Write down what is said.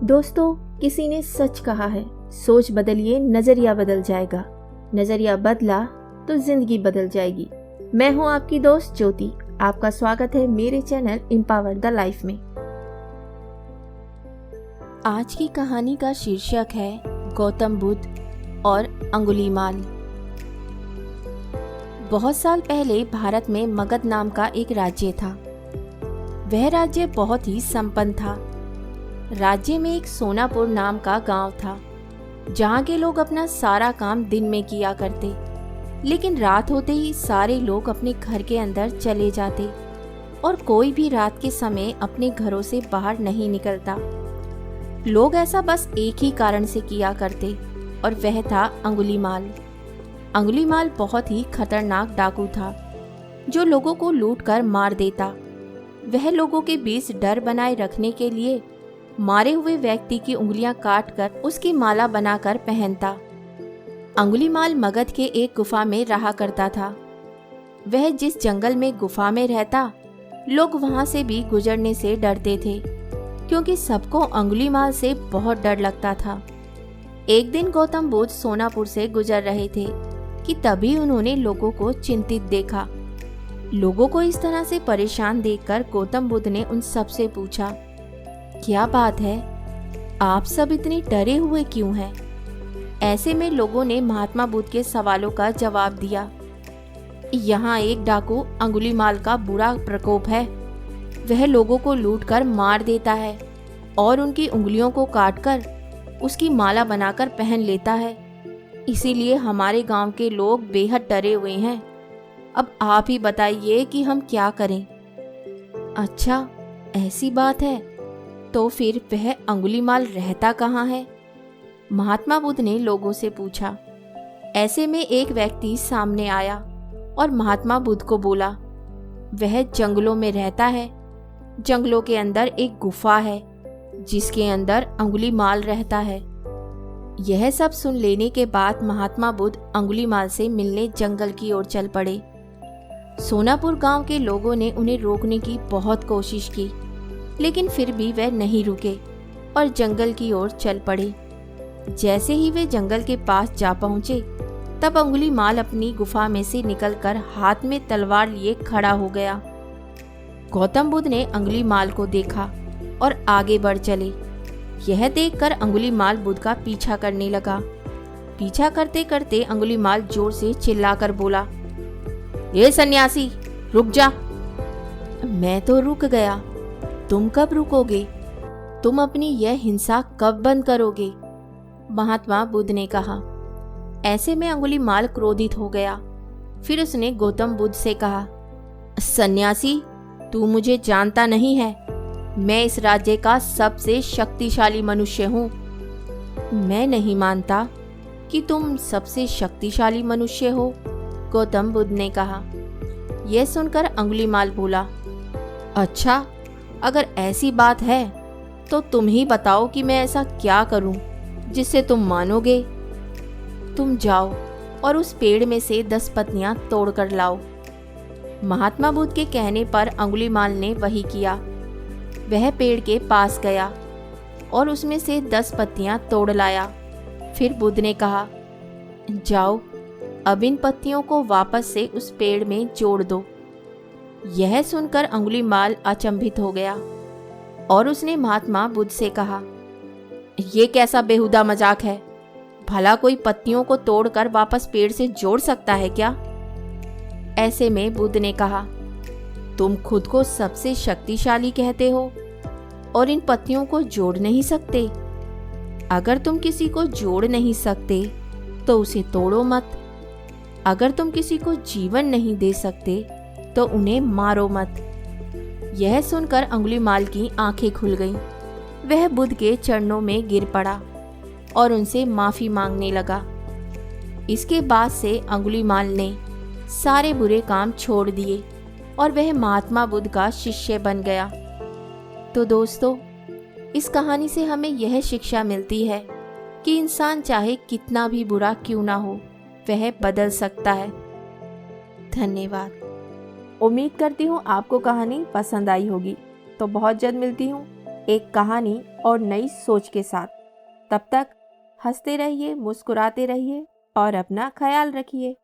दोस्तों, किसी ने सच कहा है, सोच बदलिए नजरिया बदल जाएगा। नजरिया बदला तो जिंदगी बदल जाएगी। मैं हूं आपकी दोस्त ज्योति। आपका स्वागत है मेरे चैनल एम्पावर द लाइफ में। आज की कहानी का शीर्षक है गौतम बुद्ध और अंगुलीमाल। बहुत साल पहले भारत में मगध नाम का एक राज्य था। वह राज्य बहुत ही संपन्न था। राज्य में एक सोनापुर नाम का गांव था, जहां के लोग अपना सारा काम दिन में किया करते, लेकिन रात होते ही सारे लोग अपने घर के अंदर चले जाते और कोई भी रात के समय अपने घरों से बाहर नहीं निकलता। लोग ऐसा बस एक ही कारण से किया करते और वह था अंगुलीमाल। अंगुलीमाल बहुत ही खतरनाक डाकू था, जो लोगों को लूट कर मार देता। वह लोगों के बीच डर बनाए रखने के लिए मारे हुए व्यक्ति की उंगलियां काट कर उसकी माला बनाकर पहनता। अंगुलीमाल मगध के एक गुफा में रहा करता था। वह जिस जंगल में गुफा में रहता, लोग वहां से भी गुजरने से डरते थे, क्योंकि सबको अंगुलीमाल से बहुत डर लगता था। एक दिन गौतम बुद्ध सोनापुर से गुजर रहे थे कि तभी उन्होंने लोगों को चिंतित देखा। लोगों को इस तरह से परेशान देखकर गौतम बुद्ध ने उन सब से पूछा, क्या बात है, आप सब इतने डरे हुए क्यों हैं? ऐसे में लोगों ने महात्मा बुद्ध के सवालों का जवाब दिया। यहाँ एक डाकू अंगुलीमाल का बुरा प्रकोप है। वह लोगों को लूटकर मार देता है और उनकी उंगलियों को काटकर उसकी माला बनाकर पहन लेता है। इसीलिए हमारे गांव के लोग बेहद डरे हुए हैं। अब आप ही बताइए कि हम क्या करें? अच्छा, ऐसी बात है, तो फिर वह अंगुलीमाल रहता कहाँ है? महात्मा बुद्ध ने लोगों से पूछा। ऐसे में एक व्यक्ति सामने आया और महात्मा बुद्ध को बोला, वह जंगलों में रहता है। जंगलों के अंदर एक गुफा है, जिसके अंदर अंगुलीमाल रहता है। यह सब सुन लेने के बाद महात्मा बुद्ध अंगुलीमाल से मिलने जंगल की ओर चल पड़े। सोनापुर गांव के लोगों ने उन्हें रोकने की बहुत कोशिश की, लेकिन फिर भी वह नहीं रुके और जंगल की ओर चल पड़े। जैसे ही वे जंगल के पास जा पहुंचे, तब अंगुलीमाल अपनी गुफा में से निकलकर हाथ में तलवार लिए खड़ा हो गया। गौतम बुद्ध ने अंगुलीमाल को देखा और आगे बढ़ चले। यह देखकर अंगुलीमाल बुद्ध का पीछा करने लगा। पीछा करते करते अंगुलीमाल जोर से चिल्लाकर बोला, ये सन्यासी, रुक जा। मैं तो रुक गया, तुम कब रुकोगे? तुम अपनी यह हिंसा कब बंद करोगे? महात्मा बुद्ध ने कहा। ऐसे में अंगुलीमाल क्रोधित हो गया। फिर उसने गौतम बुद्ध से कहा, सन्यासी, तू मुझे जानता नहीं है। मैं इस राज्य का सबसे शक्तिशाली मनुष्य हूँ। मैं नहीं मानता कि तुम सबसे शक्तिशाली मनुष्य हो, गौतम बुद्ध ने कहा। यह सुनकर अंगुलीमाल बोला, अच्छा, अगर ऐसी बात है तो तुम ही बताओ कि मैं ऐसा क्या करूं जिससे तुम मानोगे। तुम जाओ और उस पेड़ में से 10 पत्तियां तोड़ कर लाओ। महात्मा बुद्ध के कहने पर अंगुलीमाल ने वही किया। वह पेड़ के पास गया और उसमें से 10 पत्तियां तोड़ लाया। फिर बुद्ध ने कहा, जाओ, अब इन पत्तियों को वापस से उस पेड़ में जोड़ दो। यह सुनकर अंगुलीमाल अचंभित हो गया और उसने महात्मा बुद्ध से कहा, यह कैसा बेहुदा मजाक है? भला कोई पत्तियों को तोड़कर वापस पेड़ से जोड़ सकता है क्या? ऐसे में बुद्ध ने कहा, तुम खुद को सबसे शक्तिशाली कहते हो और इन पत्तियों को जोड़ नहीं सकते। अगर तुम किसी को जोड़ नहीं सकते तो उसे तोड़ो मत। अगर तुम किसी को जीवन नहीं दे सकते तो उन्हें मारो मत। यह सुनकर अंगुलीमाल की आंखें खुल गईं। वह बुद्ध के चरणों में गिर पड़ा और उनसे माफी मांगने लगा। इसके बाद से अंगुलीमाल ने सारे बुरे काम छोड़ दिए और वह महात्मा बुद्ध का शिष्य बन गया। तो दोस्तों, इस कहानी से हमें यह शिक्षा मिलती है कि इंसान चाहे कितना भी बुरा क्यों ना हो, वह बदल सकता है। धन्यवाद। उम्मीद करती हूँ आपको कहानी पसंद आई होगी। तो बहुत जल्द मिलती हूँ एक कहानी और नई सोच के साथ। तब तक हंसते रहिए, मुस्कुराते रहिए और अपना ख्याल रखिए।